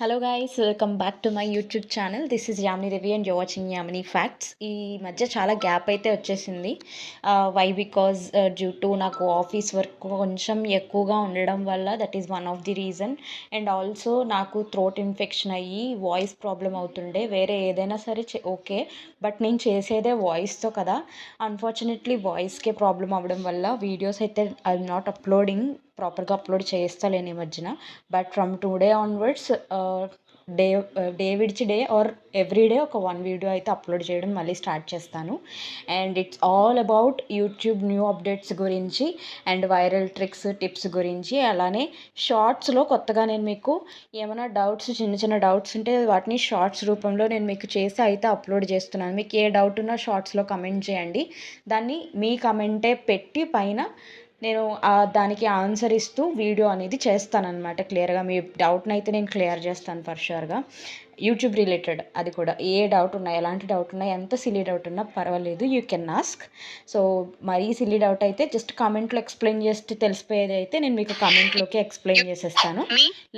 Hello guys, welcome back to my YouTube channel. This is Yamini Ravi and you're watching Yamini facts. ఈ మధ్య చాలా gap అయితే వచ్చేసింది. వై బికాజ్ డ్యూ టు నాకు office work కొంచెం ఎక్కువగా ఉండడం వల్ల that is one of the reason. And also నాకు థ్రోట్ ఇన్ఫెక్షన్ అయ్యి వాయిస్ ప్రాబ్లం అవుతుండే. వేరే ఏదైనా సరే ఓకే, బట్ నేను చేసేదే వాయిస్తో కదా. అన్ఫార్చునేట్లీ వాయిస్కే ప్రాబ్లం అవ్వడం వల్ల వీడియోస్ అయితే ఐఎమ్ నాట్ అప్లోడింగ్, ప్రాపర్గా అప్లోడ్ చేస్తలేను ఈ మధ్యన. But from today onwards day విడిచి డే ఆర్ ఎవ్రీ డే ఒక 1 వీడియో అయితే అప్లోడ్ చేయడం మళ్ళీ స్టార్ట్ చేస్తాను. And it's all about YouTube new updates గురించి అండ్ వైరల్ ట్రిక్స్ టిప్స్ గురించి. అలానే షార్ట్స్లో కొత్తగా నేను మీకు ఏమైనా డౌట్స్, చిన్న చిన్న డౌట్స్ ఉంటే వాటిని షార్ట్స్ రూపంలో నేను మీకు చేసి అయితే అప్లోడ్ చేస్తున్నాను. మీకు ఏ డౌట్ ఉన్నా షార్ట్స్లో కమెంట్ చేయండి. దాన్ని మీ కమెంటే పెట్టి పైన నేను దానికి ఆన్సర్ ఇస్తూ వీడియో అనేది చేస్తానన్నమాట. క్లియర్గా మీ డౌట్ని అయితే నేను క్లియర్ చేస్తాను ఫర్ షూర్గా. యూట్యూబ్ రిలేటెడ్ అది కూడా ఏ డౌట్ ఉన్నా, ఎలాంటి డౌట్ ఉన్నా, ఎంత సిల్లీ డౌట్ ఉన్నా పర్వాలేదు, యూ కెన్ ఆస్క్. సో మరీ సిల్లీ డౌట్ అయితే జస్ట్ కామెంట్లో ఎక్స్ప్లెయిన్ చేస్తే తెలిసిపోయేది అయితే నేను మీకు కామెంట్లోకి ఎక్స్ప్లెయిన్ చేసేస్తాను.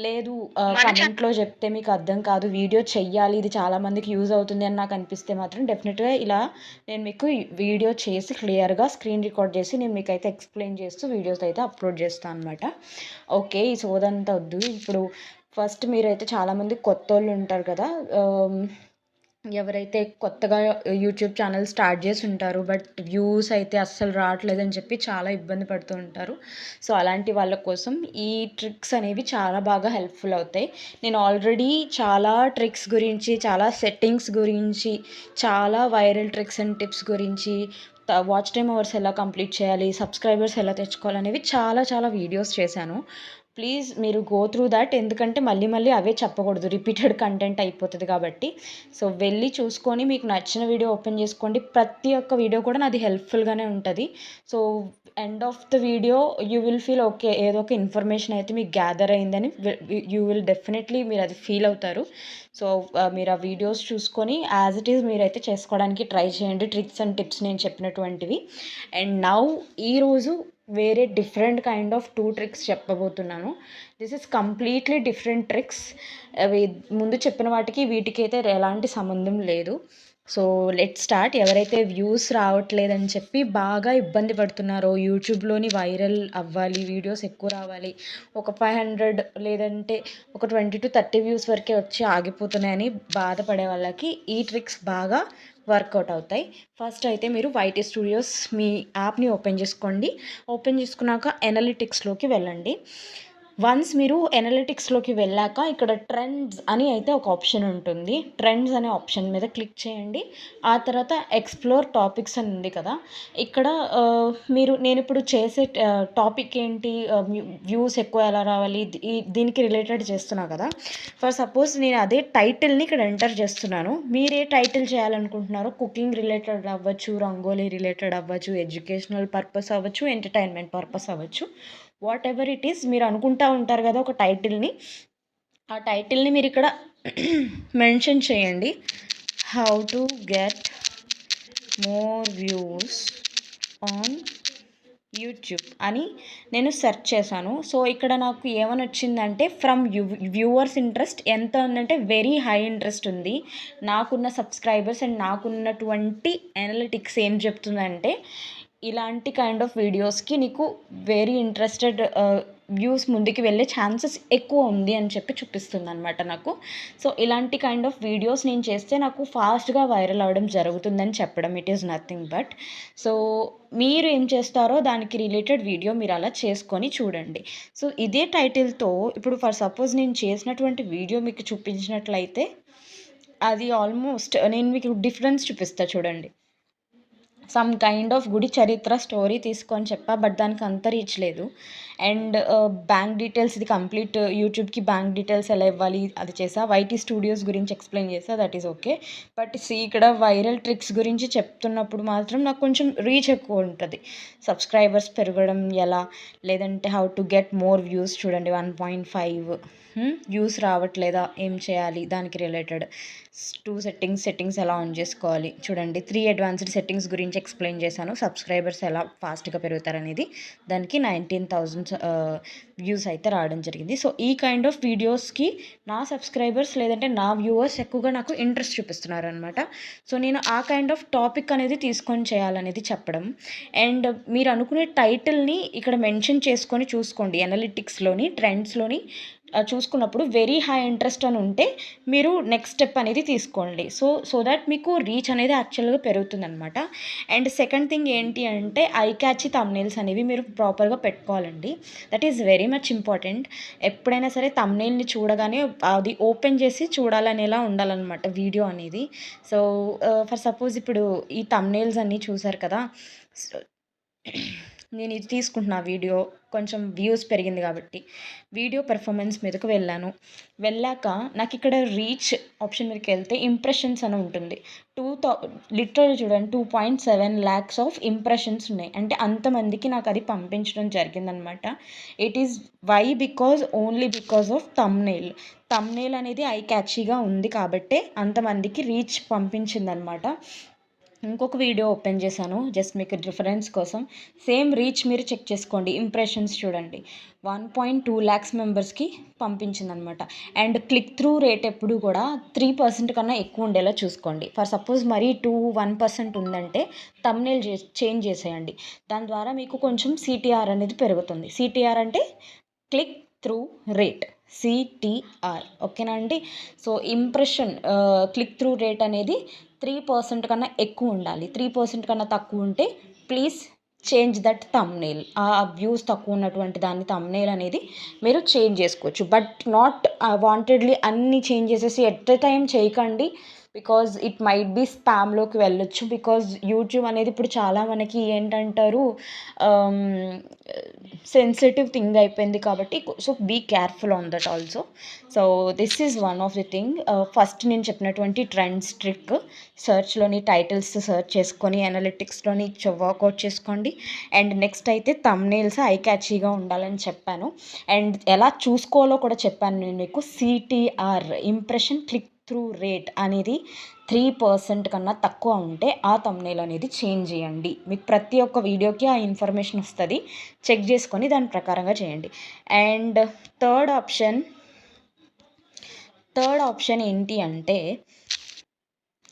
లేదు కామెంట్లో చెప్తే మీకు అర్థం కాదు, వీడియో చెయ్యాలి, ఇది చాలామందికి యూజ్ అవుతుంది అని నాకు అనిపిస్తే మాత్రం డెఫినెట్గా ఇలా నేను మీకు వీడియో చేసి క్లియర్గా స్క్రీన్ రికార్డ్ చేసి నేను మీకు అయితే ఎక్స్ప్లెయిన్ చేస్తూ వీడియోస్ అయితే అప్లోడ్ చేస్తాను అనమాట. ఓకే, ఈ సోదంతా వద్దు. ఇప్పుడు ఫస్ట్ మీరైతే చాలామంది కొత్త వాళ్ళు ఉంటారు కదా, ఎవరైతే కొత్తగా యూట్యూబ్ ఛానల్ స్టార్ట్ చేసి ఉంటారు బట్ వ్యూస్ అయితే అస్సలు రావట్లేదని చెప్పి చాలా ఇబ్బంది పడుతూ ఉంటారు. సో అలాంటి వాళ్ళ కోసం ఈ ట్రిక్స్ అనేవి చాలా బాగా హెల్ప్ఫుల్ అవుతాయి. నేను ఆల్రెడీ చాలా ట్రిక్స్ గురించి, చాలా సెట్టింగ్స్ గురించి, చాలా వైరల్ ట్రిక్స్ అండ్ టిప్స్ గురించి, వాచ్ టైమ్ అవర్స్ ఎలా కంప్లీట్ చేయాలి, సబ్స్క్రైబర్స్ ఎలా తెచ్చుకోవాలనేవి చాలా చాలా వీడియోస్ చేశాను. ప్లీజ్ మీరు గో త్రూ దాట్, ఎందుకంటే మళ్ళీ మళ్ళీ అవే చెప్పకూడదు, రిపీటెడ్ కంటెంట్ అయిపోతుంది కాబట్టి. సో వెళ్ళి చూసుకొని మీకు నచ్చిన వీడియో ఓపెన్ చేసుకోండి. ప్రతి ఒక్క వీడియో కూడా నాది హెల్ప్ఫుల్గానే ఉంటుంది. So end of the video you will feel okay, ఏదో ఒక ఇన్ఫర్మేషన్ అయితే మీకు గ్యాదర్ అయిందని యూ విల్ డెఫినెట్లీ మీరు అది ఫీల్ అవుతారు. సో మీరు ఆ వీడియోస్ చూసుకొని యాజ్ ఇట్ ఈజ్ మీరైతే చేసుకోవడానికి ట్రై చేయండి, ట్రిక్స్ అండ్ టిప్స్ నేను చెప్పినటువంటివి. అండ్ నౌ ఈరోజు వేరే డిఫరెంట్ కైండ్ ఆఫ్ 2 ట్రిక్స్ చెప్పబోతున్నాను. This is completely different tricks. అవి ముందు చెప్పిన వాటికి వీటికి అయితే ఎలాంటి సంబంధం లేదు. So let start. ఎవరైతే వ్యూస్ రావట్లేదని చెప్పి బాగా ఇబ్బంది పడుతున్నారో, యూట్యూబ్లోని వైరల్ అవ్వాలి, వీడియోస్ ఎక్కువ రావాలి, ఒక 500 లేదంటే ఒక 20-30 వ్యూస్ వరకే వచ్చి ఆగిపోతున్నాయని బాధపడే వాళ్ళకి ఈ ట్రిక్స్ బాగా వర్కౌట్ అవుతాయి. ఫస్ట్ అయితే మీరు వైటీ స్టూడియోస్ మీ యాప్ని ఓపెన్ చేసుకోండి. ఓపెన్ చేసుకున్నాక ఎనలిటిక్స్లోకి వెళ్ళండి. వన్స్ మీరు ఎనలిటిక్స్లోకి వెళ్ళాక ఇక్కడ ట్రెండ్స్ అని అయితే ఒక ఆప్షన్ ఉంటుంది. ట్రెండ్స్ అనే ఆప్షన్ మీద క్లిక్ చేయండి. ఆ తర్వాత ఎక్స్ప్లోర్ టాపిక్స్ అని ఉంది కదా, ఇక్కడ నేను ఇప్పుడు చేసే టాపిక్ ఏంటి, వ్యూస్ ఎక్కువ ఎలా రావాలి, దీనికి రిలేటెడ్ చేస్తున్నా కదా. ఫర్ సపోజ్ నేను అదే టైటిల్ని ఇక్కడ ఎంటర్ చేస్తున్నాను. మీరు ఏ టైటిల్ చేయాలనుకుంటున్నారో, కుకింగ్ రిలేటెడ్ అవ్వచ్చు, రంగోలీ రిలేటెడ్ అవ్వచ్చు, ఎడ్యుకేషనల్ పర్పస్ అవ్వచ్చు, ఎంటర్టైన్మెంట్ పర్పస్ అవ్వచ్చు, వాట్ ఎవర్ ఇట్ ఈస్. మీరు అనుకుంటూ ఉంటారు కదా ఒక టైటిల్ని, ఆ టైటిల్ని మీరు ఇక్కడ మెన్షన్ చేయండి. How to get more views on YouTube అని నేను సెర్చ్ చేశాను. సో ఇక్కడ నాకు ఏమని వచ్చిందంటే, ఫ్రమ్ వ్యూవర్స్ ఇంట్రెస్ట్ ఎంత ఉందంటే వెరీ హై ఇంట్రెస్ట్ ఉంది. నాకున్న సబ్స్క్రైబర్స్ అండ్ నాకున్నటువంటి అనలిటిక్స్ ఏం చెప్తుందంటే, ఇలాంటి కైండ్ ఆఫ్ వీడియోస్కి నీకు వెరీ ఇంట్రెస్టెడ్, వ్యూస్ ముందుకు వెళ్ళే ఛాన్సెస్ ఎక్కువ ఉంది అని చెప్పి చూపిస్తుంది అనమాట నాకు. సో ఇలాంటి కైండ్ ఆఫ్ వీడియోస్ నేను చేస్తే నాకు ఫాస్ట్గా వైరల్ అవ్వడం జరుగుతుందని చెప్పడం. It is nothing but. So మీరు ఏం చేస్తారో దానికి రిలేటెడ్ వీడియో మీరు అలా చేసుకొని చూడండి. సో ఇదే టైటిల్తో ఇప్పుడు ఫర్ సపోజ్ నేను చేసినటువంటి వీడియో మీకు చూపించినట్లయితే, అది ఆల్మోస్ట్ నేను మీకు డిఫరెన్స్ చూపిస్తా చూడండి. సమ్ కైండ్ ఆఫ్ గుడి చరిత్ర స్టోరీ తీసుకొని చెప్పా, బట్ దానికి అంత రీచ్ లేదు. అండ్ బ్యాంక్ డీటెయిల్స్, ఇది కంప్లీట్ యూట్యూబ్కి బ్యాంక్ డీటెయిల్స్ ఎలా ఇవ్వాలి అది చేసా. వైటీ స్టూడియోస్ గురించి ఎక్స్ప్లెయిన్ చేసా, దట్ ఈస్ ఓకే. బట్ ఇక్కడ వైరల్ ట్రిక్స్ గురించి చెప్తున్నప్పుడు మాత్రం నాకు కొంచెం రీచ్ ఎక్కువ ఉంటుంది. సబ్స్క్రైబర్స్ పెరగడం ఎలా, లేదంటే how to get more views చూడండి 1.5 వ్యూస్ రావట్లేదా? ఏం చేయాలి? దానికి రిలేటెడ్ 2 సెట్టింగ్స్ ఎలా ఆన్ చేసుకోవాలి చూడండి. 3 అడ్వాన్స్డ్ సెట్టింగ్స్ గురించి ఎక్స్‌ప్లెయిన్ చేశాను. సబ్స్క్రైబర్స్ ఎలా ఫాస్ట్‌గా పెరుగుతారనేది. దానికి 19,000 వ్యూస్ అయితే రావడం జరిగింది. సో, ఈ కైండ్ ఆఫ్ వీడియోస్‌కి నా సబ్స్క్రైబర్స్ లేదంటే నా వ్యూవర్స్ ఎక్కువగా నాకు ఇంట్రెస్ట్ చూపిస్తున్నారనమాట. సో, నేను ఆ కైండ్ ఆఫ్ టాపిక్ అనేది తీసుకొని చేయాలనేది చెప్పడం. అండ్ మీరు అనుకునే టైటిల్‌ని ఇక్కడ మెన్షన్ చేసుకొని చూసుకోండి. అనలిటిక్స్‌లోని, ట్రెండ్స్‌లోని చూసుకున్నప్పుడు వెరీ హై ఇంట్రెస్ట్ అని ఉంటే మీరు నెక్స్ట్ స్టెప్ అనేది తీసుకోండి. సో దట్ మీకు రీచ్ అనేది యాక్చువల్‌గా పెరుగుతుందనమాట. అండ్ సెకండ్ థింగ్ ఏంటి అంటే ఐ క్యాచీ థంబ్‌నెయిల్స్ అనేవి మీరు ప్రాపర్‌గా పెట్టుకోవాలండి. That is very much important. ఎప్పుడైనా సరే థంబ్‌నెయిల్‌ని చూడగానే అది ఓపెన్ చేసి చూడాలనేలా ఉండాలనమాట వీడియో అనేది. సో, ఫర్ సపోజ్ ఇప్పుడు ఈ థంబ్‌నెయిల్స్ అన్నీ చూసారు కదా! సో, నేను ఇది తీసుకుంటున్నా వీడియో. కొంచెం వ్యూస్ పెరిగింది కాబట్టి. వీడియో పెర్ఫార్మెన్స్ మీదకి వెళ్ళాను. వెళ్ళాక నాకిక్కడ రీచ్ ఆప్షన్ మీదకెళ్తే ఇంప్రెషన్స్ అని ఉంటుంది. లిటరల్లీ చూడండి 2.7 లాక్స్ ఆఫ్ ఇంప్రెషన్స్ ఉన్నాయి. అంటే అంతమందికి నాకది పంపించడం జరిగిందనమాట. It is why? Only because of thumbnail. Thumbnail అనేది ఐ క్యాచీగా ఉంది కాబట్టే అంతమందికి రీచ్ పంపించిందనమాట. ఇంకొక వీడియో ఓపెన్ చేశాను జస్ట్ మీకు రిఫరెన్స్ కోసం. సేమ్ రీచ్ మీరు చెక్ చేసుకోండి. ఇంప్రెషన్స్ చూడండి. 1.2 లాక్స్ మెంబర్స్‌కి పంపించిందనమాట. అండ్ క్లిక్ త్రూ రేట్ ఎప్పుడు కూడా 3% కన్నా ఎక్కువ ఉండేలా చూసుకోండి. ఫర్ సపోజ్ మరీ 1% ఉందంటే థంబ్‌నెయిల్ చేంజ్ చేసేయండి. దాని ద్వారా మీకు కొంచెం సీటీఆర్ అనేది పెరుగుతుంది. సీటీఆర్ అంటే క్లిక్ త్రూ రేట్. సిటీఆర్ ఓకేనా అండి. సో, క్లిక్ త్రూ రేట్ అనేది 3% కన్నా ఎక్కువ ఉండాలి. 3% కన్నా తక్కువ ఉంటే ప్లీజ్ చేంజ్ దట్ థంబ్‌నెయిల్. ఆ వ్యూస్ తక్కువ ఉన్నటువంటి దాన్ని థంబ్‌నెయిల్ అనేది మీరు చేంజ్ చేసుకోవచ్చు. బట్ నాట్ వాంటెడ్‌లీ అన్నీ చేంజ్ చేసేసి ఎట్ ఎ టైమ్ చేయకండి. బికాజ్ ఇట్ మైట్ బీ స్పామ్‌లోకి వెళ్ళొచ్చు. బికాజ్ యూట్యూబ్ అనేది ఇప్పుడు చాలా మనకి ఏంటంటారు సెన్సిటివ్ థింగ్ అయిపోయింది కాబట్టి so be careful on that also. So this is one of the thing. First నేను చెప్పినటువంటి ట్రెండ్స్ ట్రిక్ సెర్చ్‌లోని టైటిల్స్ సెర్చ్ చేసుకొని అనలిటిక్స్‌లోని వర్కౌట్ చేసుకోండి. అండ్ నెక్స్ట్ అయితే థంబ్‌నెయిల్స్ ఐ క్యాచీగా ఉండాలని చెప్పాను. అండ్ ఎలా చూసుకోవాలో కూడా చెప్పాను నేను మీకు. CTR impression click through rate అనేది 3% కన్నా తక్కువ ఉంటే ఆ థంబ్‌నెయిల్ అనేది చేంజ్ చేయండి. మీకు ప్రతి ఒక్క వీడియోకి ఆ ఇన్ఫర్మేషన్ వస్తుంది. చెక్ చేసుకొని దాని ప్రకారంగా చేయండి. అండ్ థర్డ్ ఆప్షన్ ఏంటి అంటే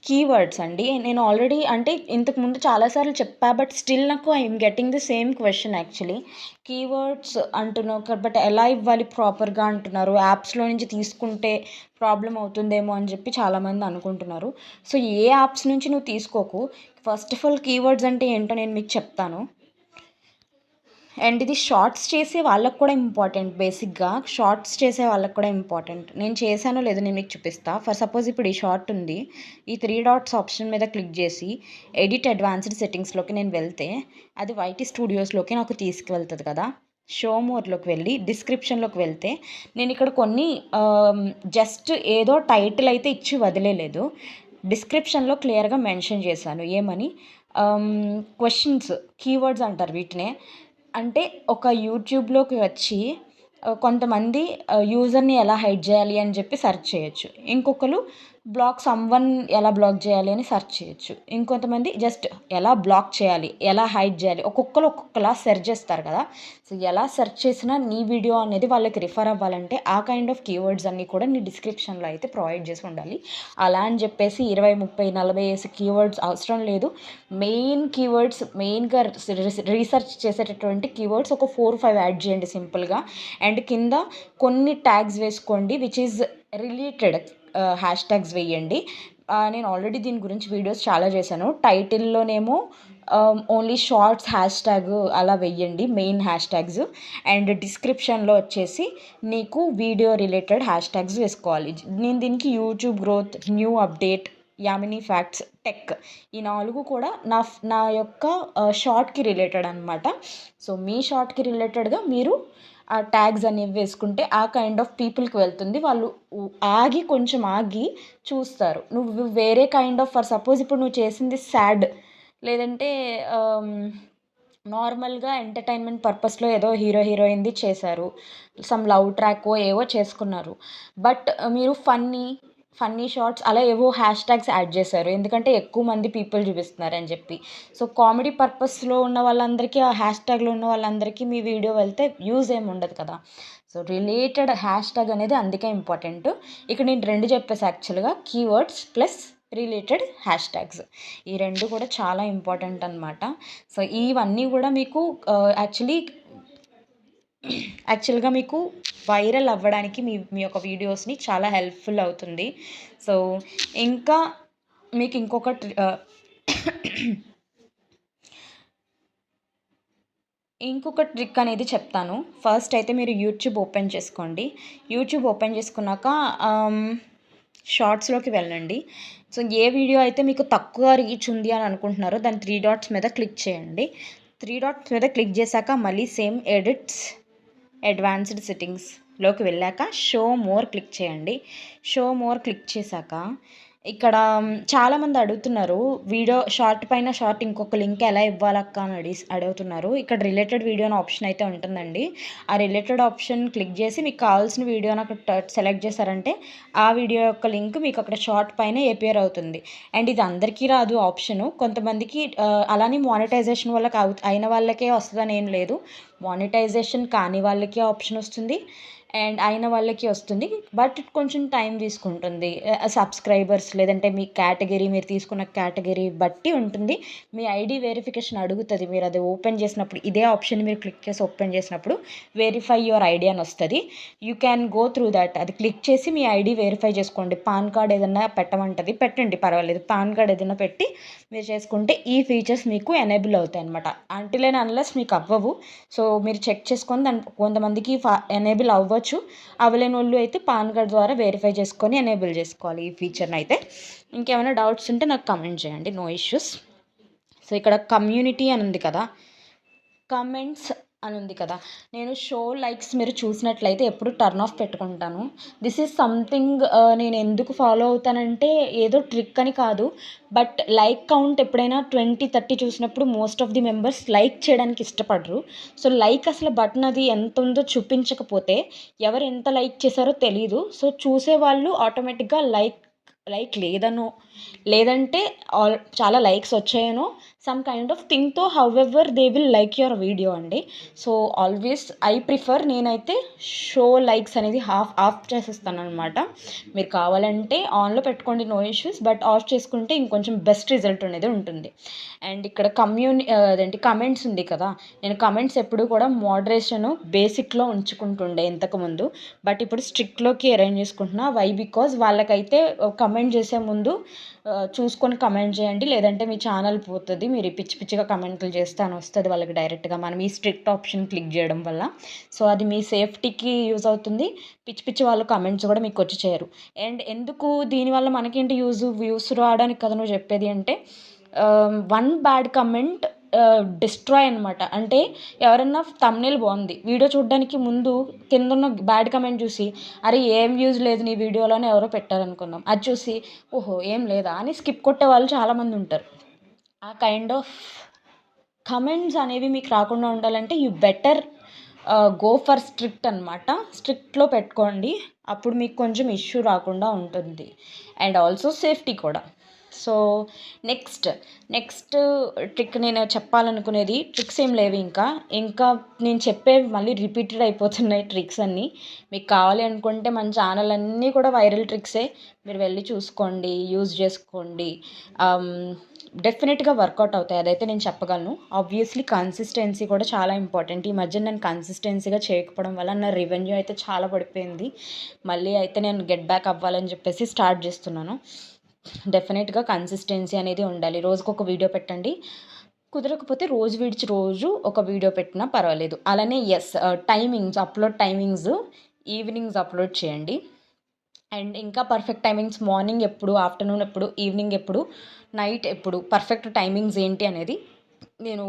కీవర్డ్స్ అండి. నేను ఆల్రెడీ అంటే ఇంతకుముందు చాలా సార్లు చెప్పా. బట్ స్టిల్ నాకు I am getting the same question actually. Keywords అంటున్నావు బట్ ఎలా ఇవ్వాలి ప్రాపర్‌గా అంటున్నారు. యాప్స్‌లో నుంచి తీసుకుంటే ప్రాబ్లమ్ అవుతుందేమో అని చెప్పి చాలామంది అనుకుంటున్నారు. సో, ఏ యాప్స్ నుంచి నువ్వు తీసుకోకు. ఫస్ట్ ఆఫ్ ఆల్ కీవర్డ్స్ అంటే ఏంటో నేను మీకు చెప్తాను. అండ్ ఇది షార్ట్స్ చేసే వాళ్ళకి కూడా ఇంపార్టెంట్. బేసిక్‌గా షార్ట్స్ చేసే వాళ్ళకి కూడా ఇంపార్టెంట్. నేను చేశానో లేదో నేను మీకు చూపిస్తా. ఫర్ సపోజ్ ఇప్పుడు ఈ షార్ట్ ఉంది. ఈ 3 డాట్స్ ఆప్షన్ మీద క్లిక్ చేసి ఎడిట్ అడ్వాన్స్డ్ సెట్టింగ్స్‌లోకి నేను వెళ్తే అది వైటీ స్టూడియోస్‌లోకి నాకు తీసుకువెళ్తది కదా! షో మోర్‌లోకి వెళ్ళి డిస్క్రిప్షన్‌లోకి వెళ్తే నేను ఇక్కడ కొన్ని జస్ట్ ఏదో టైటిల్ అయితే ఇచ్చి వదిలేయలేదు. డిస్క్రిప్షన్‌లో క్లియర్‌గా మెన్షన్ చేశాను. ఏమని? క్వెషన్స్, కీవర్డ్స్ అంటారు వీటినే. అంటే ఒక యూట్యూబ్‌లోకి వచ్చి కొంతమంది యూజర్‌ని ఎలా హైడ్ చేయాలి అని చెప్పి సెర్చ్ చేయొచ్చు. ఇంకొకళ్ళు సమ్‌వన్ ఎలా బ్లాక్ చేయాలి అని సెర్చ్ చేయొచ్చు. ఇంకొంతమంది జస్ట్ ఎలా బ్లాక్ చేయాలి, ఎలా హైడ్ చేయాలి, ఒక్కొక్కళ్ళు ఒక్కొక్కలా సెర్చ్ చేస్తారు కదా! సో, ఎలా సెర్చ్ చేసినా నీ వీడియో అనేది వాళ్ళకి రిఫర్ అవ్వాలంటే ఆ కైండ్ ఆఫ్ కీవర్డ్స్ అన్నీ కూడా నీ డిస్క్రిప్షన్‌లో అయితే ప్రొవైడ్ చేసి ఉండాలి. అలా అని చెప్పేసి 20, 30, 40 ఏసి కీవర్డ్స్ అవసరం లేదు. మెయిన్ కీవర్డ్స్ మెయిన్‌గా రీసెర్చ్ చేసేటటువంటి కీవర్డ్స్ ఒక 4, 5 యాడ్ చేయండి సింపుల్‌గా. అండ్ కింద కొన్ని ట్యాగ్స్ వేసుకోండి which is related hash tags వేయండి. నేను ఆల్రెడీ దీని గురించి వీడియోస్ చాలా చేశాను. టైటిల్‌లోనేమో ఓన్లీ షార్ట్స్ హ్యాష్ ట్యాగ్ అలా వెయ్యండి మెయిన్ హ్యాష్ ట్యాగ్స్. అండ్ డిస్క్రిప్షన్‌లో వచ్చేసి నీకు వీడియో రిలేటెడ్ హ్యాష్ ట్యాగ్స్ వేసుకోవాలి. నేను దీనికి యూట్యూబ్ గ్రోత్, న్యూ అప్డేట్, యామినీ ఫ్యాక్ట్స్, టెక్ ఈ 4 కూడా నా యొక్క షార్ట్‌కి రిలేటెడ్ అనమాట. సో, మీ షార్ట్‌కి రిలేటెడ్‌గా మీరు ఆ ట్యాగ్స్ అనేవి వేసుకుంటే ఆ కైండ్ ఆఫ్ పీపుల్‌కి వెళ్తుంది. వాళ్ళు కొంచెం ఆగి చూస్తారు. నువ్వు వేరే కైండ్ ఆఫ్ ఫర్ సపోజ్ ఇప్పుడు నువ్వు చేసింది సాడ్ లేదంటే నార్మల్‌గా ఎంటర్‌టైన్‌మెంట్ పర్పస్‌లో ఏదో హీరోయిన్‌ది చేశారు. సమ్ లవ్ ట్రాకో ఏవో చేసుకున్నారు. బట్ మీరు ఫన్నీ షార్ట్స్ అలా ఏవో హ్యాష్ ట్యాగ్స్ యాడ్ చేశారు. ఎందుకంటే ఎక్కువ మంది పీపుల్ చూపిస్తున్నారని చెప్పి. సో, కామెడీ పర్పస్‌లో ఉన్న వాళ్ళందరికీ ఆ హ్యాష్ ట్యాగ్‌లో ఉన్న వాళ్ళందరికీ మీ వీడియో వెళ్తే వ్యూస్ ఏమి ఉండదు కదా! సో, రిలేటెడ్ హ్యాష్ ట్యాగ్ అనేది అందుకే ఇంపార్టెంట్. ఇక్కడ నేను 2 చెప్పేసా యాక్చువల్‌గా keywords plus related hash tags. ఈ 2 కూడా చాలా ఇంపార్టెంట్ అనమాట. సో, ఇవన్నీ కూడా మీకు యాక్చువల్‌గా మీకు వైరల్ అవ్వడానికి మీ మీ యొక్క వీడియోస్‌ని చాలా హెల్ప్‌ఫుల్ అవుతుంది. సో, ఇంకా మీకు ఇంకొక ట్రిక్ అనేది చెప్తాను. ఫస్ట్ అయితే మీరు యూట్యూబ్ ఓపెన్ చేసుకోండి. యూట్యూబ్ ఓపెన్ చేసుకున్నాక షార్ట్స్‌లోకి వెళ్ళండి. సో, ఏ వీడియో అయితే మీకు తక్కువ రీచ్ ఉంది అని అనుకుంటున్నారో దాని 3 డాట్స్ మీద క్లిక్ చేయండి. 3 డాట్స్ మీద క్లిక్ చేశాక మళ్ళీ సేమ్ ఎడిట్స్, అడ్వాన్స్డ్ సెట్టింగ్స్‌లోకి వెళ్ళాక షో మోర్ క్లిక్ చేయండి. షో మోర్ క్లిక్ చేశాక ఇక్కడ చాలామంది అడుగుతున్నారు. వీడియో షార్ట్ పైన షార్ట్ ఇంకొక లింక్ ఎలా ఇవ్వాలక్క అని అడుగుతున్నారు. ఇక్కడ రిలేటెడ్ వీడియో అని ఆప్షన్ అయితే ఉంటుందండి. ఆ రిలేటెడ్ ఆప్షన్ క్లిక్ చేసి మీకు కావాల్సిన వీడియోని అక్కడ సెలెక్ట్ చేశారంటే ఆ వీడియో యొక్క లింక్ మీకు అక్కడ షార్ట్ పైన అపియర్ అవుతుంది. అండ్ ఇది అందరికీ రాదు ఆప్షను. కొంతమందికి అలానే మానిటైజేషన్ వల్ల అయిన వాళ్ళకే వస్తదని ఏం లేదు. మానిటైజేషన్ కాని వాళ్ళకి ఆప్షన్ వస్తుంది. అండ్ అయిన వాళ్ళకి వస్తుంది. బట్ కొంచెం టైం తీసుకుంటుంది. సబ్స్క్రైబర్స్ లేదంటే మీ కేటగిరీ మీరు తీసుకున్న కేటగిరీ బట్టి ఉంటుంది. మీ ఐడీ వెరిఫికేషన్ అడుగుతది. మీరు అది ఓపెన్ చేసినప్పుడు ఇదే ఆప్షన్ మీరు క్లిక్ చేసి ఓపెన్ చేసినప్పుడు వెరిఫై యువర్ ఐడీ అని వస్తది. You can go through that. అది క్లిక్ చేసి మీ ఐడీ వెరిఫై చేసుకోండి. పాన్ కార్డ్ ఏదన్నా పెట్టమంటది. పెట్టండి పర్వాలేదు. పాన్ కార్డ్ ఏదైనా పెట్టి మీరు చేసుకుంటే ఈ ఫీచర్స్ మీకు ఎనేబుల్ అవుతాయన్నమాట. అంటిల్ అండ్ అన్లెస్ మీకు అవ్వవు. సో, మీరు చెక్ చేసుకొని కొంతమందికి ఎనేబుల్ అవ్వచ్చు. అవ్వలేనోళ్ళు అయితే పాన్ కార్డ్ ద్వారా వెరిఫై చేసుకొని ఎనేబుల్ చేసుకోవాలి ఈ ఫీచర్‌ని అయితే. ఇంకేమైనా డౌట్స్ ఉంటే నాకు కామెంట్ చేయండి. No issues. సో, ఇక్కడ కమ్యూనిటీ అని ఉంది కదా! కామెంట్స్ అని ఉంది కదా! నేను షో లైక్స్ మీరు చూసినట్లయితే ఎప్పుడు టర్న్ ఆఫ్ పెట్టుకుంటాను. దిస్ ఈజ్ సంథింగ్ నేను ఎందుకు ఫాలో అవుతానంటే ఏదో ట్రిక్ అని కాదు. బట్ లైక్ కౌంట్ ఎప్పుడైనా 20, 30 చూసినప్పుడు most of the members like చేయడానికి ఇష్టపడరు. సో, లైక్ అసలు బటన్ అది ఎంత ఉందో చూపించకపోతే ఎవరు ఎంత లైక్ చేశారో తెలీదు. సో, చూసేవాళ్ళు ఆటోమేటిక్‌గా లైక్ లేదనో, లేదంటే చాలా లైక్స్ వచ్చాయనో సమ్ కైండ్ ఆఫ్ థింగ్‌తో however they will like your video అండి. సో, ఆల్వేస్ ఐ ప్రిఫర్ నేనైతే షో లైక్స్ అనేది ఆఫ్ చేసేస్తాననమాట. మీరు కావాలంటే ఆన్‌లో పెట్టుకోండి నో ఇష్యూస్. బట్ ఆఫ్ చేసుకుంటే ఇంకొంచెం బెస్ట్ రిజల్ట్ అనేది ఉంటుంది. అండ్ ఇక్కడ అదేంటి కమెంట్స్ ఉంది కదా! నేను కమెంట్స్ ఎప్పుడు కూడా మోడరేషను బేసిక్‌లో ఉంచుకుంటుండే ఇంతకుముందు. బట్ ఇప్పుడు స్ట్రిక్ట్‌లోకి అరేంజ్ చేసుకుంటున్నా. వై? బికాజ్ వాళ్ళకైతే కమెంట్ చేసే ముందు చూసుకొని కమెంట్ చేయండి. లేదంటే మీ ఛానల్ పోతది. మీరు పిచ్చి పిచ్చిగా కమెంట్లు చేస్తే అని వస్తది వాళ్ళకి డైరెక్ట్‌గా. మనం ఈ స్ట్రిక్ట్ ఆప్షన్ క్లిక్ చేయడం వల్ల. సో, అది మీ సేఫ్టీకి యూజ్ అవుతుంది. పిచ్చి పిచ్చి వాళ్ళు కమెంట్స్ కూడా మీకొచ్చి చేయరు. అండ్ ఎందుకు దీనివల్ల మనకేంటి వ్యూస్ రావడానికి కదా నువ్వు చెప్పేది అంటే, వన్ బ్యాడ్ కమెంట్ డిస్ట్రాయ్ అనమాట. అంటే ఎవరన్నా థంబ్‌నెయిల్ బావుంది. వీడియో చూడడానికి ముందు కిందున్న బ్యాడ్ కమెంట్ చూసి, అరే! ఏం యూజ్ లేదు నీ వీడియోలో అని ఎవరో పెట్టారనుకుందాం. అది చూసి, ఓహో! ఏం లేదా అని స్కిప్ కొట్టేవాళ్ళు చాలామందుంటారు. ఆ కైండ్ ఆఫ్ కమెంట్స్ అనేవి మీకు రాకుండా ఉండాలంటే you better go for strict అనమాట. స్ట్రిక్ట్‌లో పెట్టుకోండి. అప్పుడు మీకు కొంచెం ఇష్యూ రాకుండా ఉంటుంది. అండ్ ఆల్సో సేఫ్టీ కూడా. సో, నెక్స్ట్ ట్రిక్ నేను చెప్పాలనుకునేది ట్రిక్స్ ఏం లేవు ఇంకా. ఇంకా నేను చెప్పేవి మళ్ళీ రిపీటెడ్ అయిపోతున్నాయి ట్రిక్స్ అన్నీ. మీకు కావాలి అనుకుంటే మన ఛానల్ అన్నీ కూడా వైరల్ ట్రిక్సే. మీరు వెళ్ళి చూసుకోండి. యూజ్ చేసుకోండి. డెఫినెట్‌గా వర్కౌట్ అవుతాయి. అదైతే నేను చెప్పగలను. ఆబ్వియస్‌లీ కన్సిస్టెన్సీ కూడా చాలా ఇంపార్టెంట్. ఈ మధ్య నేను కన్సిస్టెన్సీగా చేయకపోవడం వల్ల నా రెవెన్యూ అయితే చాలా పడిపోయింది. మళ్ళీ అయితే నేను గెట్ బ్యాక్ అవ్వాలని చెప్పేసి స్టార్ట్ చేస్తున్నాను. డెఫినెట్‌గా కన్సిస్టెన్సీ అనేది ఉండాలి. రోజుకొక వీడియో పెట్టండి. కుదరకపోతే రోజు విడిచి రోజు ఒక వీడియో పెట్టినా పర్వాలేదు. అలానే అప్లోడ్ టైమింగ్స్ ఈవినింగ్స్ అప్లోడ్ చేయండి. అండ్ ఇంకా పర్ఫెక్ట్ టైమింగ్స్ మార్నింగ్ ఎప్పుడు, ఆఫ్టర్‌నూన్ ఎప్పుడు, ఈవినింగ్ ఎప్పుడు, నైట్ ఎప్పుడు, పర్ఫెక్ట్ టైమింగ్స్ ఏంటి అనేది నేను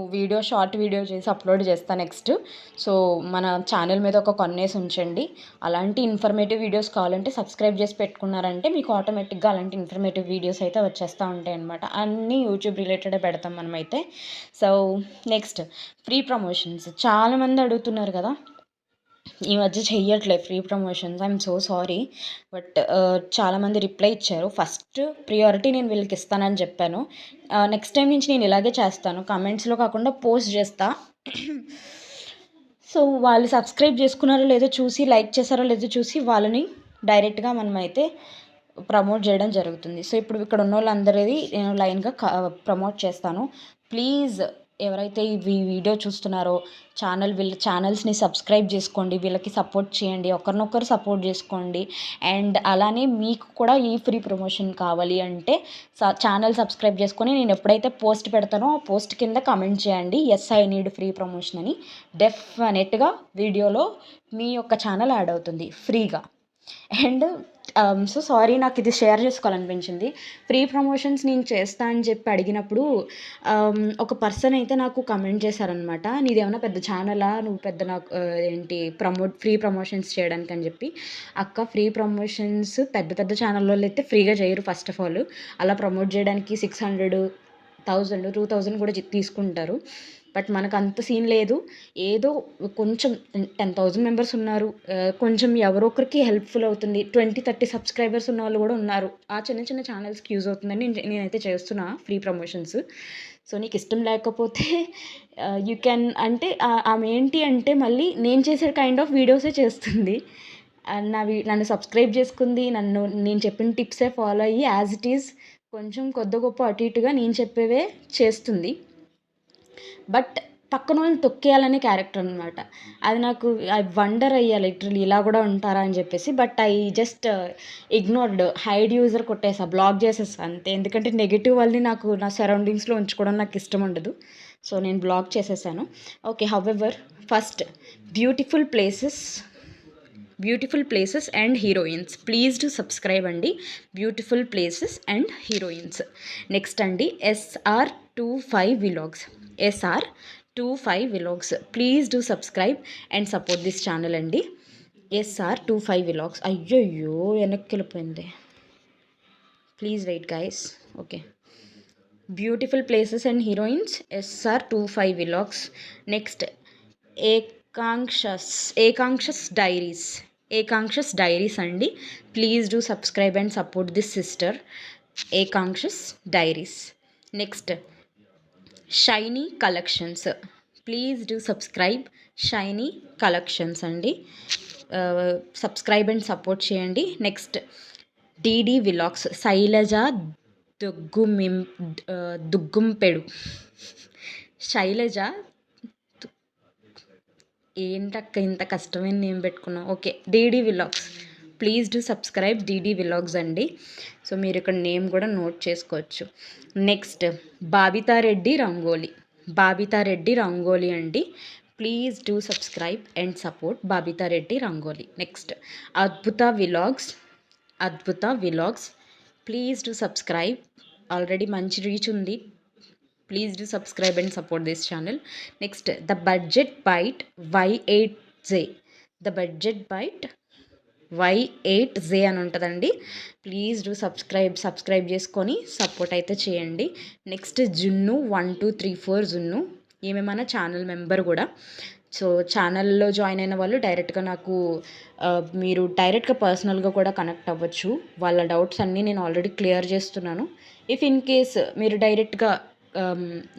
షార్ట్ వీడియో చేసి అప్లోడ్ చేస్తాను నెక్స్ట్. సో మన ఛానల్ మీద ఒక కన్నేసి ఉంచండి. అలాంటి ఇన్ఫర్మేటివ్ వీడియోస్ కావాలంటే సబ్స్క్రైబ్ చేసి పెట్టుకున్నారంటే మీకు ఆటోమేటిక్గా అలాంటి ఇన్ఫర్మేటివ్ వీడియోస్ అయితే వచ్చేస్తూ ఉంటాయి అన్నమాట. అన్నీ యూట్యూబ్ రిలేటెడే పెడతాం మనమైతే. సో నెక్స్ట్ ఫ్రీ ప్రమోషన్స్ చాలామంది అడుగుతున్నారు కదా, ఈ మధ్య చెయ్యట్లేదు free promotions. I'm so sorry. But చాలామంది రిప్లై ఇచ్చారు. ఫస్ట్ ప్రియారిటీ నేను వీళ్ళకి ఇస్తానని చెప్పాను. నెక్స్ట్ టైం నుంచి నేను ఇలాగే చేస్తాను, కమెంట్స్లో కాకుండా పోస్ట్ చేస్తా. సో వాళ్ళు సబ్స్క్రైబ్ చేసుకున్నారో లేదో చూసి, లైక్ చేశారో లేదో చూసి వాళ్ళని డైరెక్ట్గా మనమైతే ప్రమోట్ చేయడం జరుగుతుంది. సో ఇప్పుడు ఇక్కడ ఉన్న వాళ్ళందరిది నేను లైన్గా ప్రమోట్ చేస్తాను. ప్లీజ్ ఎవరైతే ఈ వీడియో చూస్తున్నారో వీళ్ళ ఛానల్స్ని సబ్స్క్రైబ్ చేసుకోండి, వీళ్ళకి సపోర్ట్ చేయండి, ఒకరినొకరు సపోర్ట్ చేసుకోండి. అండ్ అలానే మీకు కూడా ఈ ఫ్రీ ప్రమోషన్ కావాలి అంటే ఛానల్ సబ్స్క్రైబ్ చేసుకొని నేను ఎప్పుడైతే పోస్ట్ పెడతానో ఆ పోస్ట్ కింద కమెంట్ చేయండి, yes I need free promotion అని. డెఫినెట్గా వీడియోలో మీ యొక్క ఛానల్ యాడ్ అవుతుంది ఫ్రీగా. అండ్ సో సారీ, నాకు ఇది షేర్ చేసుకోవాలనిపించింది. ఫ్రీ ప్రమోషన్స్ నేను చేస్తా అని చెప్పి అడిగినప్పుడు ఒక పర్సన్ అయితే నాకు కమెంట్ చేశారనమాట, నీదేమన్నా పెద్ద ఛానలా, నువ్వు పెద్ద నాకు ఫ్రీ ప్రమోషన్స్ చేయడానికి అని చెప్పి. అక్క, ఫ్రీ ప్రమోషన్స్ పెద్ద పెద్ద ఛానల్లో అయితే ఫ్రీగా చేయరు. ఫస్ట్ ఆఫ్ ఆల్ అలా ప్రమోట్ చేయడానికి 600, 1000, 2000 కూడా తీసుకుంటారు. బట్ మనకు అంత సీన్ లేదు. ఏదో కొంచెం 10,000 మెంబర్స్ ఉన్నారు, కొంచెం ఎవరో ఒకరికి హెల్ప్ఫుల్ అవుతుంది. 20-30 సబ్స్క్రైబర్స్ ఉన్న వాళ్ళు కూడా ఉన్నారు. ఆ చిన్న చిన్న ఛానల్స్కి యూజ్ అవుతుందని నేనైతే చేస్తున్నా ఫ్రీ ప్రమోషన్స్. సో నీకు ఇష్టం లేకపోతే యూ క్యాన్, అంటే ఆమె ఏంటి అంటే మళ్ళీ నేను చేసే కైండ్ ఆఫ్ వీడియోసే చేస్తుంది. నన్ను సబ్స్క్రైబ్ చేసుకుంది, నేను చెప్పిన టిప్సే ఫాలో అయ్యి యాజ్ ఇట్ ఈజ్ కొంచెం కొద్ది గొప్ప అటు ఇటుగా నేను చెప్పేవే చేస్తుంది. బట్ పక్కన వాళ్ళని తొక్కేయాలనే క్యారెక్టర్ అనమాట. అది నాకు వండర్ అయ్యా లిటరలీ, ఇలా కూడా ఉంటారా అని చెప్పేసి. But I just ignored, hide user కొట్టేసా, బ్లాక్ చేసేసా అంతే. ఎందుకంటే నెగిటివ్ వాళ్ళని నాకు నా సరౌండింగ్స్లో ఉంచుకోవడం నాకు ఇష్టం ఉండదు. సో నేను బ్లాక్ చేసేసాను. Okay, however first beautiful places and heroines, please to subscribe అండి. Beautiful places and heroines. Next అండి SR25 vlogs, please do subscribe and support this channel అండి. SR25 వ్లాగ్స్, అయ్యయ్యో వెనక్కి వెళ్ళిపోయింది, please wait guys. Okay, beautiful places and heroines, SR25 vlogs. Next Akanksha's diaries అండి. Please do subscribe and support this sister, Akanksha's diaries. Next shiny collections, please do subscribe shiny collections అండి. Subscribe and support చేయండి. Next DD vlogs, Shailaja Duggumpedu, Shailaja ఏంటక్క ఇంత కష్టమైన name పెట్టుకున్నాం. Okay, DD vlogs, please do subscribe DD vlogs అండి. So మీరు ఇక్కడ name కూడా నోట్ చేసుకోవచ్చు. నెక్స్ట్ బాబితారెడ్డి రంగోలి అండి. Please do subscribe and support బాబితారెడ్డి rangoli. Next అద్భుత vlogs, please do subscribe. Already మంచి రీచ్ ఉంది, please do subscribe and support this channel. Next the budget byte Y8Z అని ఉంటుందండి. ప్లీజ్ డూ సబ్స్క్రైబ్ చేసుకొని సపోర్ట్ అయితే చేయండి. నెక్స్ట్ జున్ను 1234 జున్ను, ఈమె మన ఛానల్ మెంబర్ కూడా. సో ఛానల్లో జాయిన్ అయిన వాళ్ళు డైరెక్ట్గా నాకు మీరు డైరెక్ట్గా పర్సనల్గా కూడా కనెక్ట్ అవ్వచ్చు. వాళ్ళ డౌట్స్ అన్నీ నేను ఆల్రెడీ క్లియర్ చేస్తున్నాను. ఇఫ్ ఇన్ కేస్ మీరు డైరెక్ట్గా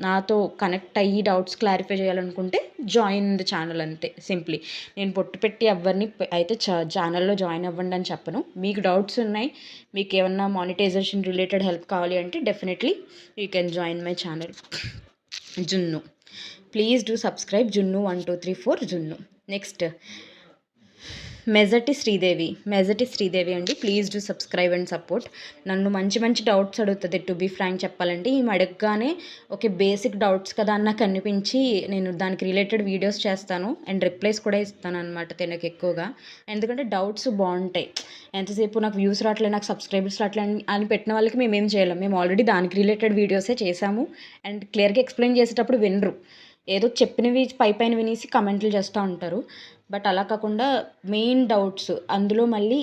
నాతో కనెక్ట్ అయ్యి డౌట్స్ క్లారిఫై చేయాలనుకుంటే జాయిన్ ద ఛానల్ అంతే, సింప్లీ. నేను పొట్టు పెట్టి ఎవరిని అయితే ఛానల్లో జాయిన్ అవ్వండి అని చెప్పను. మీకు డౌట్స్ ఉన్నాయి, మీకు ఏమన్నా మానిటైజేషన్ రిలేటెడ్ హెల్ప్ కావాలి అంటే definitely you can join my channel. జున్ను, ప్లీజ్ డూ సబ్స్క్రైబ్ జున్ను 1234 జున్ను. నెక్స్ట్ మెజటి శ్రీదేవి అండి. Please do subscribe and support. నన్ను మంచి మంచి డౌట్స్ అడుగుతుంది, టు బీ ఫ్రాంక్ చెప్పాలంటే. ఈమె అడగగానే ఓకే, బేసిక్ డౌట్స్ కదా అని నాకు అనిపించి నేను దానికి రిలేటెడ్ వీడియోస్ చేస్తాను అండ్ రిప్లైస్ కూడా ఇస్తాను అనమాట తనకు ఎక్కువగా. ఎందుకంటే డౌట్స్ బాగుంటాయి. ఎంతసేపు నాకు వ్యూస్ రావట్లేదు, నాకు సబ్స్క్రైబర్స్ రావట్లేదు అని పెట్టిన వాళ్ళకి మేమేం చేయలేం. మేము ఆల్రెడీ దానికి రిలేటెడ్ వీడియోసే చేసాము అండ్ క్లియర్గా ఎక్స్ప్లెయిన్ చేసేటప్పుడు వినరు. ఏదో చెప్పినవి పైన వినేసి కమెంట్లు చేస్తూ ఉంటారు. బట్ అలా కాకుండా మెయిన్ డౌట్స్ అందులో మళ్ళీ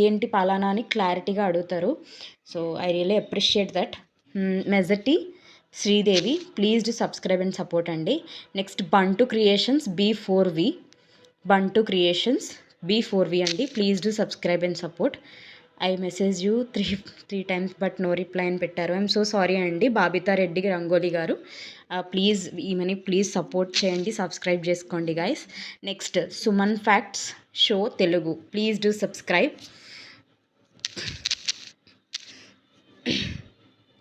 ఏంటి పలానా అని క్లారిటీగా అడుగుతారు. So I really appreciate that. Majety Sridevi, please do subscribe and support అండి. నెక్స్ట్ బంటు క్రియేషన్స్ B4V అండి. Please do subscribe and support. I message you three times but no reply అని పెట్టారు. ఐఎమ్ సో సారీ అండి. బాబితా రెడ్డి రంగోలి గారు, ప్లీజ్ ఈమెని ప్లీజ్ సపోర్ట్ చేయండి, subscribe చేసుకోండి guys. Next Suman facts show Telugu, please do subscribe.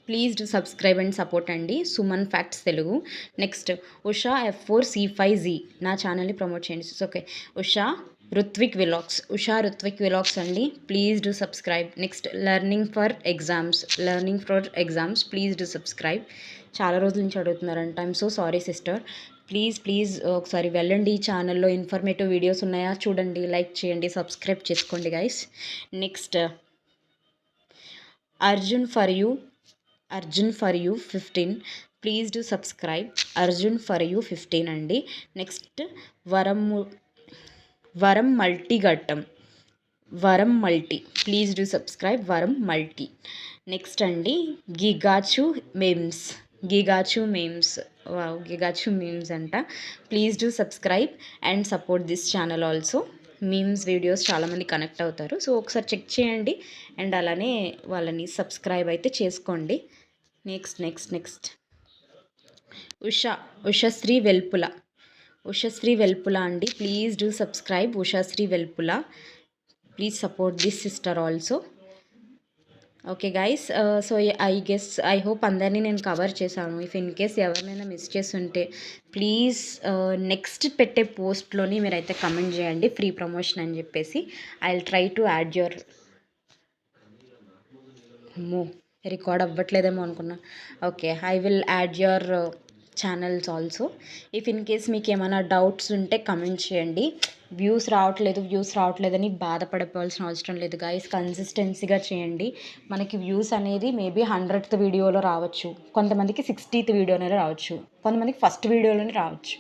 Please do subscribe and support అండి, Suman facts Telugu. Next Usha F4C5Z, నా ఛానల్ని promote చేయండి. ఓకే, ఉషా రుత్విక్ విలాగ్స్ అండి. Please do subscribe. Next learning for exams, please do subscribe. చాలా రోజుల నుంచి అడుగుతున్నారంట. I'm so sorry sister. Please ఒకసారి వెళ్ళండి, ఈ ఛానల్లో ఇన్ఫర్మేటివ్ వీడియోస్ ఉన్నాయా చూడండి, లైక్ చేయండి, సబ్స్క్రైబ్ చేసుకోండి guys. Next Arjun for you 15, please do subscribe. Arjun for you 15 అండి. నెక్స్ట్ వరం మల్టీ, ప్లీజ్ డూ సబ్స్క్రైబ్ వరం మల్టీ. నెక్స్ట్ అండి గిగాచు మీమ్స్ అంట. Please do subscribe and support this channel also. Memes videos చాలామంది కనెక్ట్ అవుతారు, సో ఒకసారి చెక్ చేయండి అండ్ అలానే వాళ్ళని సబ్స్క్రైబ్ అయితే చేసుకోండి. నెక్స్ట్ ఉషశ్రీ వెల్పుల అండి. Please do subscribe Ushasri Velpula. Please support this sister also. Okay guys, so I hope అందరినీ నేను కవర్ చేశాను. ఇఫ్ ఇన్ కేస్ ఎవరినైనా మిస్ చేస్తుంటే ప్లీజ్ నెక్స్ట్ పెట్టే పోస్ట్లోని మీరైతే కమెంట్ చేయండి, ఫ్రీ ప్రమోషన్ అని చెప్పేసి. I will try to add your record అవ్వట్లేదేమో అనుకున్నా. Okay, I will add your channels also. If in case మీకు ఏమైనా డౌట్స్ ఉంటే కమెంట్ చేయండి. వ్యూస్ రావట్లేదని బాధపడిపోవాల్సిన అవసరం లేదు గైస్. కన్సిస్టెన్సీగా చేయండి. మనకి వ్యూస్ అనేది మేబీ 100th వీడియోలో రావచ్చు, కొంతమందికి 60th వీడియోనే రావచ్చు, కొంతమందికి ఫస్ట్ వీడియోలోనే రావచ్చు.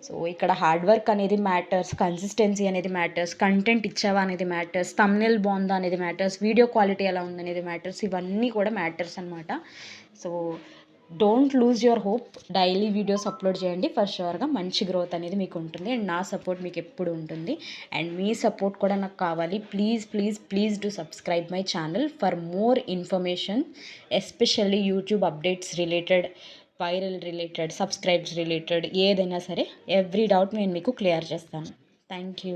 సో ఇక్కడ హార్డ్ వర్క్ అనేది మ్యాటర్స్, కన్సిస్టెన్సీ అనేది మ్యాటర్స్, కంటెంట్ ఇచ్చావా అనేది మ్యాటర్స్, థంబ్నెయిల్ బాగుందా అనేది మ్యాటర్స్, వీడియో క్వాలిటీ ఎలా ఉందనేది మ్యాటర్స్. ఇవన్నీ కూడా మ్యాటర్స్ అనమాట. So don't lose your hope. Daily videos upload చేయండి, ఫర్ షూర్గా మంచి గ్రోత్ అనేది మీకు ఉంటుంది అండ్ నా సపోర్ట్ మీకు ఎప్పుడు ఉంటుంది అండ్ మీ సపోర్ట్ కూడా నాకు కావాలి. Please do subscribe my channel for more information, especially YouTube updates related, viral related, subscribes related, ఏదైనా సరే ఎవ్రీ డౌట్ నేను మీకు క్లియర్ చేస్తాను. Thank you.